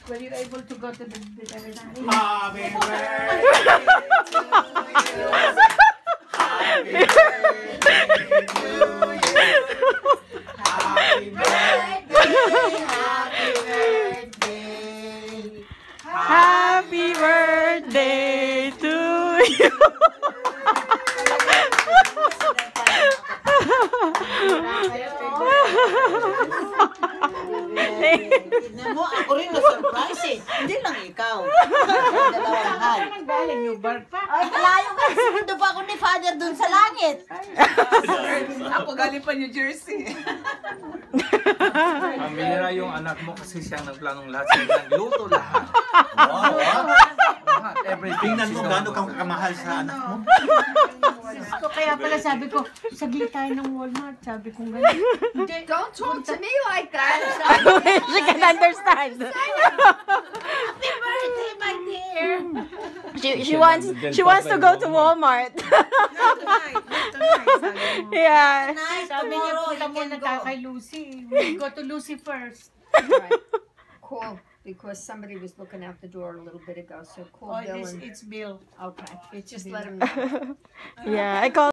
Were you able to go to the veterinary? Happy birthday to you. Happy birthday to you. Happy birthday. Happy birthday to you. Tignan mo, ako rin na-surprise eh. Hindi lang ikaw. Dalawang hal. Saan galing yung bar pa? Ay, malayo ka. Sinundo pa ako ni Father dun sa langit. Ako galing pa New Jersey. Pamilya yung anak mo kasi siya nagplanong lahat. Siya nagluto lahat. Wow, Lahat, everything. tingnan mo gaano kang kamahal sa anak mo. So, kaya pala sabi ko, saglit tayo ng Walmart. Sabi ko gano'n. Hindi. Don't talk to me like that. She can understand. Happy birthday, my dear! She wants to go to Walmart. Yeah. Nice, Sabi niya, tomorrow punta you muna can tayo go. kay Lucy. We'll go to Lucy first. Right. Call, because somebody was looking out the door a little bit ago, so call Oh, Bill and... it's Bill. Okay, It's just Bill. let him know. Yeah, I call